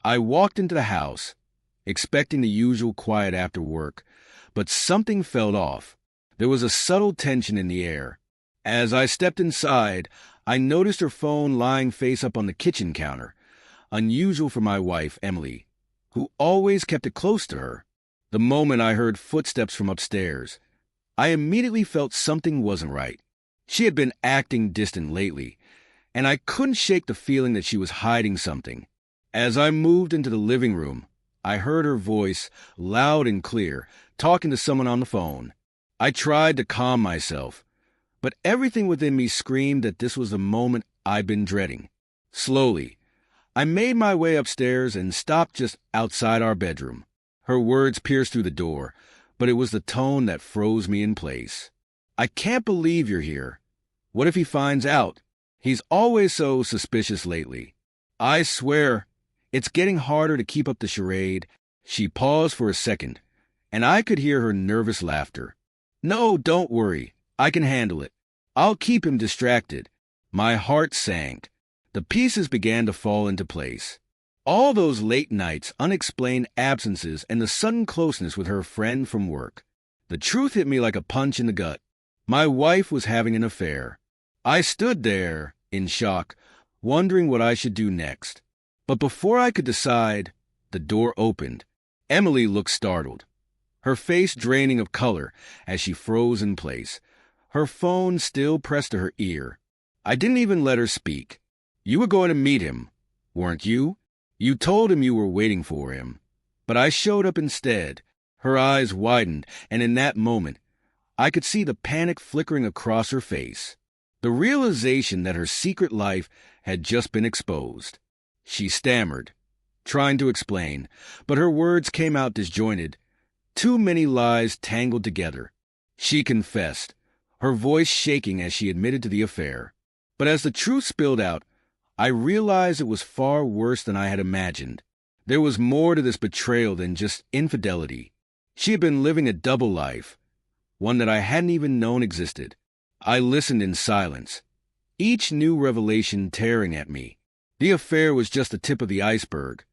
I walked into the house, expecting the usual quiet after work, but something felt off. There was a subtle tension in the air. As I stepped inside, I noticed her phone lying face up on the kitchen counter, unusual for my wife, Emily, who always kept it close to her. The moment I heard footsteps from upstairs, I immediately felt something wasn't right. She had been acting distant lately, and I couldn't shake the feeling that she was hiding something. As I moved into the living room, I heard her voice, loud and clear, talking to someone on the phone. I tried to calm myself, but everything within me screamed that this was the moment I'd been dreading. Slowly, I made my way upstairs and stopped just outside our bedroom. Her words pierced through the door, but it was the tone that froze me in place. "I can't believe you're here. What if he finds out? He's always so suspicious lately. I swear, it's getting harder to keep up the charade." She paused for a second, and I could hear her nervous laughter. "No, don't worry. I can handle it. I'll keep him distracted." My heart sank. The pieces began to fall into place. All those late nights, unexplained absences, and the sudden closeness with her friend from work. The truth hit me like a punch in the gut. My wife was having an affair. I stood there, in shock, wondering what I should do next. But before I could decide, the door opened. Emily looked startled, her face draining of color as she froze in place, her phone still pressed to her ear. I didn't even let her speak. "You were going to meet him, weren't you? You told him you were waiting for him." But I showed up instead. Her eyes widened, and in that moment, I could see the panic flickering across her face. The realization that her secret life had just been exposed. She stammered, trying to explain, but her words came out disjointed. Too many lies tangled together. She confessed, her voice shaking as she admitted to the affair. But as the truth spilled out, I realized it was far worse than I had imagined. There was more to this betrayal than just infidelity. She had been living a double life, one that I hadn't even known existed. I listened in silence, each new revelation tearing at me. The affair was just the tip of the iceberg.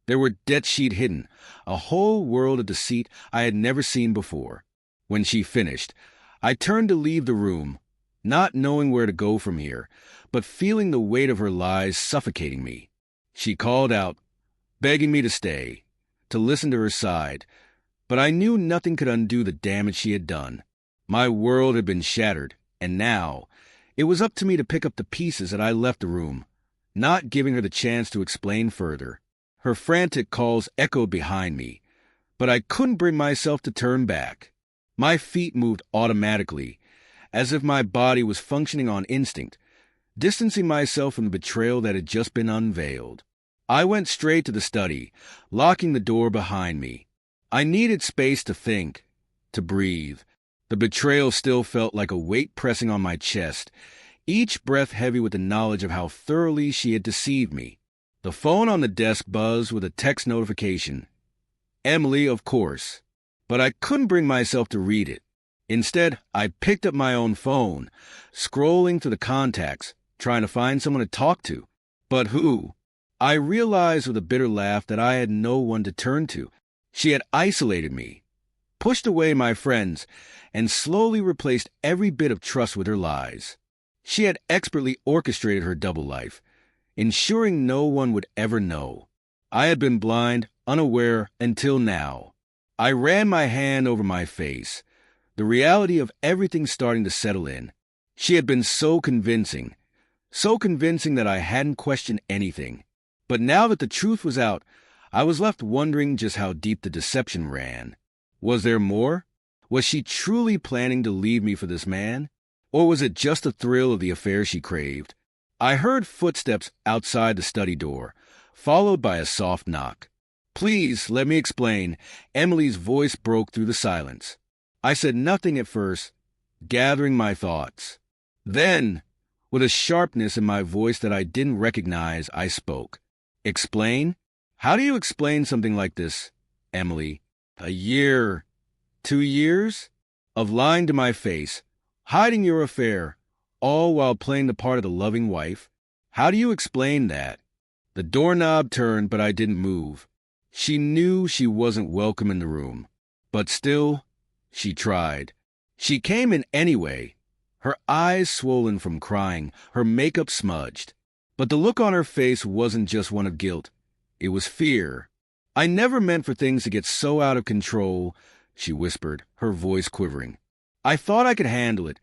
There were debts she'd hidden, a whole world of deceit I had never seen before. When she finished, I turned to leave the room, not knowing where to go from here, but feeling the weight of her lies suffocating me. She called out, begging me to stay, to listen to her side, but I knew nothing could undo the damage she had done. My world had been shattered, and now it was up to me to pick up the pieces that I left the room, not giving her the chance to explain further. Her frantic calls echoed behind me, but I couldn't bring myself to turn back. My feet moved automatically, as if my body was functioning on instinct, distancing myself from the betrayal that had just been unveiled. I went straight to the study, locking the door behind me. I needed space to think, to breathe. The betrayal still felt like a weight pressing on my chest, each breath heavy with the knowledge of how thoroughly she had deceived me. The phone on the desk buzzed with a text notification. Emily, of course. But I couldn't bring myself to read it. Instead, I picked up my own phone, scrolling through the contacts, trying to find someone to talk to. But who? I realized with a bitter laugh that I had no one to turn to. She had isolated me, pushed away my friends, and slowly replaced every bit of trust with her lies. She had expertly orchestrated her double life, ensuring no one would ever know. I had been blind, unaware, until now. I ran my hand over my face, the reality of everything starting to settle in. She had been so convincing that I hadn't questioned anything. But now that the truth was out, I was left wondering just how deep the deception ran. Was there more? Was she truly planning to leave me for this man? Or was it just the thrill of the affair she craved? I heard footsteps outside the study door, followed by a soft knock. "Please, let me explain." Emily's voice broke through the silence. I said nothing at first, gathering my thoughts. Then, with a sharpness in my voice that I didn't recognize, I spoke. "Explain? How do you explain something like this, Emily? A year, 2 years of lying to my face, hiding your affair, all while playing the part of the loving wife? How do you explain that?" The doorknob turned, but I didn't move. She knew she wasn't welcome in the room. But still, she tried. She came in anyway, her eyes swollen from crying, her makeup smudged. But the look on her face wasn't just one of guilt. It was fear. "I never meant for things to get so out of control," she whispered, her voice quivering. "I thought I could handle it,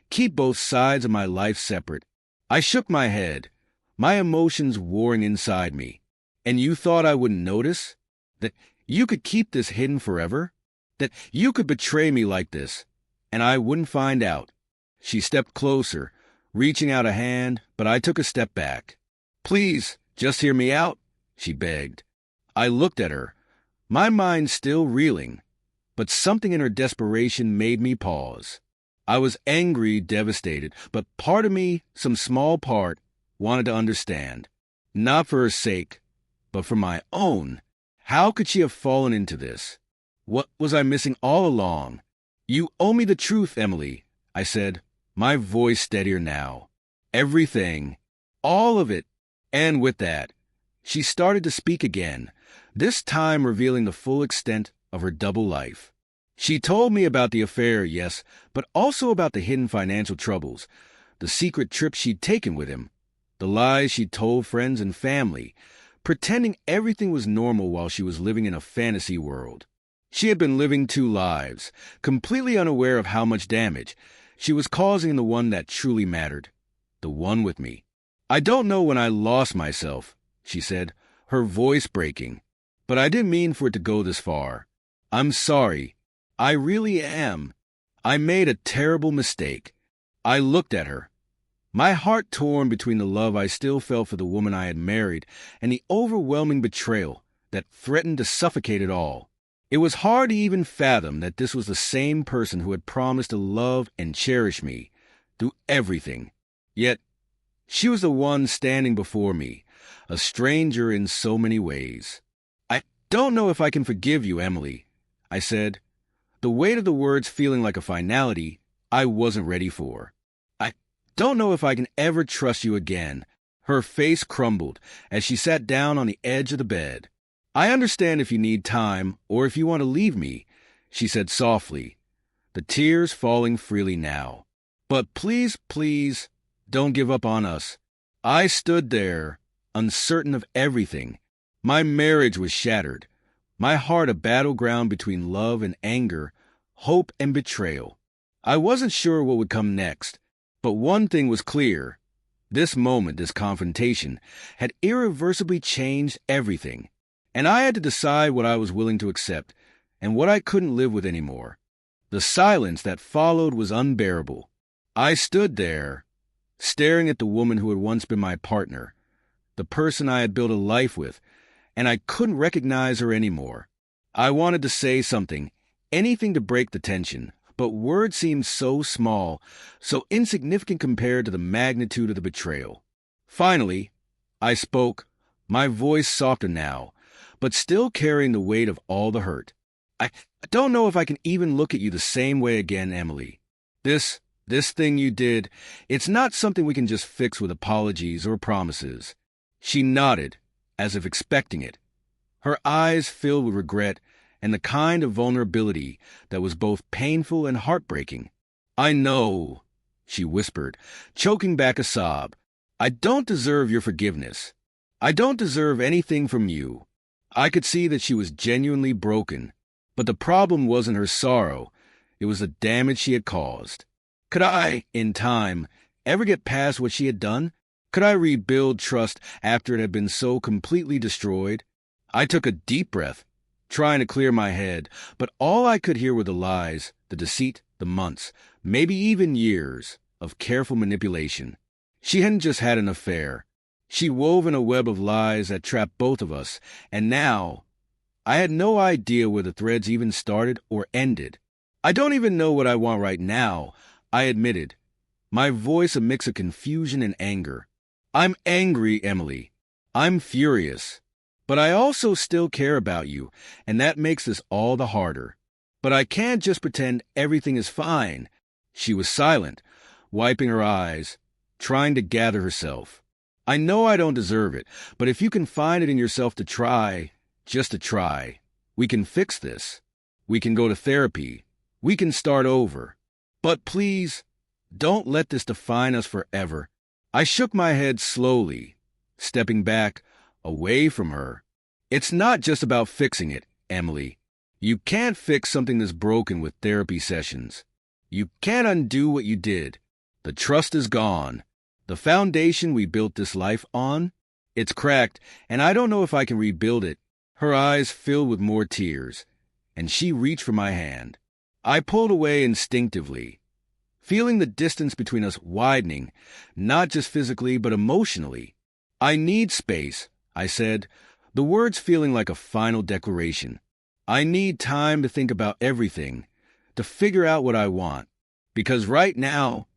keep both sides of my life separate." I shook my head, my emotions warring inside me. "And you thought I wouldn't notice? That you could keep this hidden forever? That you could betray me like this, and I wouldn't find out?" She stepped closer, reaching out a hand, but I took a step back. "Please, just hear me out," she begged. I looked at her, my mind still reeling, but something in her desperation made me pause. I was angry, devastated, but part of me, some small part, wanted to understand. Not for her sake, but for my own. How could she have fallen into this? What was I missing all along? "You owe me the truth, Emily," I said, my voice steadier now. "Everything. All of it." And with that, she started to speak again, this time revealing the full extent of her double life. She told me about the affair, yes, but also about the hidden financial troubles, the secret trips she'd taken with him, the lies she'd told friends and family, pretending everything was normal while she was living in a fantasy world. She had been living two lives, completely unaware of how much damage she was causing in the one that truly mattered, the one with me. "I don't know when I lost myself," she said, her voice breaking, "but I didn't mean for it to go this far. I'm sorry. I really am. I made a terrible mistake." I looked at her, my heart torn between the love I still felt for the woman I had married and the overwhelming betrayal that threatened to suffocate it all. It was hard to even fathom that this was the same person who had promised to love and cherish me through everything. Yet, she was the one standing before me, a stranger in so many ways. "I don't know if I can forgive you, Emily," I said, the weight of the words feeling like a finality I wasn't ready for. "I don't know if I can ever trust you again." Her face crumbled as she sat down on the edge of the bed. "I understand if you need time or if you want to leave me," she said softly, the tears falling freely now. "But please, please, don't give up on us." I stood there, uncertain of everything. My marriage was shattered, my heart a battleground between love and anger, hope and betrayal. I wasn't sure what would come next, but one thing was clear. This moment, this confrontation, had irreversibly changed everything. And I had to decide what I was willing to accept and what I couldn't live with anymore. The silence that followed was unbearable. I stood there, staring at the woman who had once been my partner, the person I had built a life with, and I couldn't recognize her anymore. I wanted to say something, anything to break the tension, but words seemed so small, so insignificant compared to the magnitude of the betrayal. Finally, I spoke, my voice softer now, but still carrying the weight of all the hurt. I don't know if I can even look at you the same way again, Emily. This thing you did, it's not something we can just fix with apologies or promises." She nodded, as if expecting it, her eyes filled with regret and the kind of vulnerability that was both painful and heartbreaking. "I know," she whispered, choking back a sob. "I don't deserve your forgiveness. I don't deserve anything from you." I could see that she was genuinely broken, but the problem wasn't her sorrow, it was the damage she had caused. Could I, in time, ever get past what she had done? Could I rebuild trust after it had been so completely destroyed? I took a deep breath, trying to clear my head, but all I could hear were the lies, the deceit, the months, maybe even years, of careful manipulation. She hadn't just had an affair. She wove in a web of lies that trapped both of us, and now I had no idea where the threads even started or ended. "I don't even know what I want right now," I admitted, my voice a mix of confusion and anger. "I'm angry, Emily. I'm furious. But I also still care about you, and that makes this all the harder. But I can't just pretend everything is fine." She was silent, wiping her eyes, trying to gather herself. I know I don't deserve it, but if you can find it in yourself to try, just to try, we can fix this. We can go to therapy. We can start over. But please, don't let this define us forever. I shook my head slowly, stepping back, away from her. It's not just about fixing it, Emily. You can't fix something that's broken with therapy sessions. You can't undo what you did. The trust is gone. The foundation we built this life on, it's cracked, and I don't know if I can rebuild it. Her eyes filled with more tears, and she reached for my hand. I pulled away instinctively, feeling the distance between us widening, not just physically but emotionally. I need space, I said, the words feeling like a final declaration. I need time to think about everything, to figure out what I want. Because right now,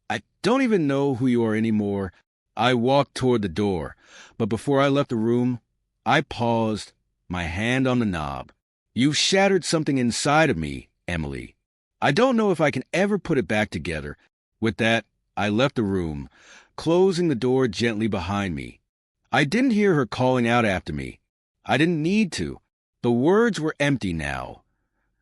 I don't even know who you are anymore. I walked toward the door, but before I left the room, I paused, my hand on the knob. You've shattered something inside of me, Emily. I don't know if I can ever put it back together. With that, I left the room, closing the door gently behind me. I didn't hear her calling out after me. I didn't need to. The words were empty now.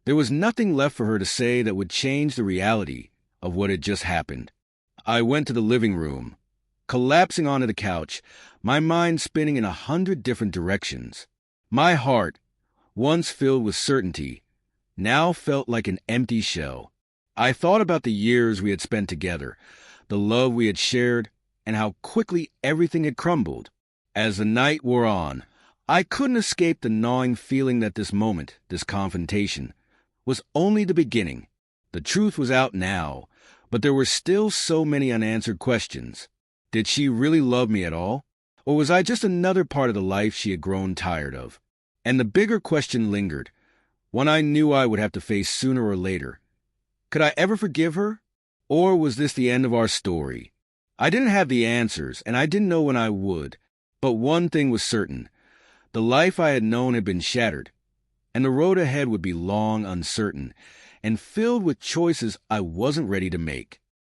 There was nothing left for her to say that would change the reality of what had just happened. I went to the living room, collapsing onto the couch, my mind spinning in 100 different directions. My heart, once filled with certainty, now felt like an empty shell. I thought about the years we had spent together, the love we had shared, and how quickly everything had crumbled. As the night wore on, I couldn't escape the gnawing feeling that this moment, this confrontation, was only the beginning. The truth was out now, but there were still so many unanswered questions. Did she really love me at all? Or was I just another part of the life she had grown tired of? And the bigger question lingered, one I knew I would have to face sooner or later. Could I ever forgive her? Or was this the end of our story? I didn't have the answers, and I didn't know when I would. But one thing was certain. The life I had known had been shattered, and the road ahead would be long, uncertain, and filled with choices I wasn't ready to make.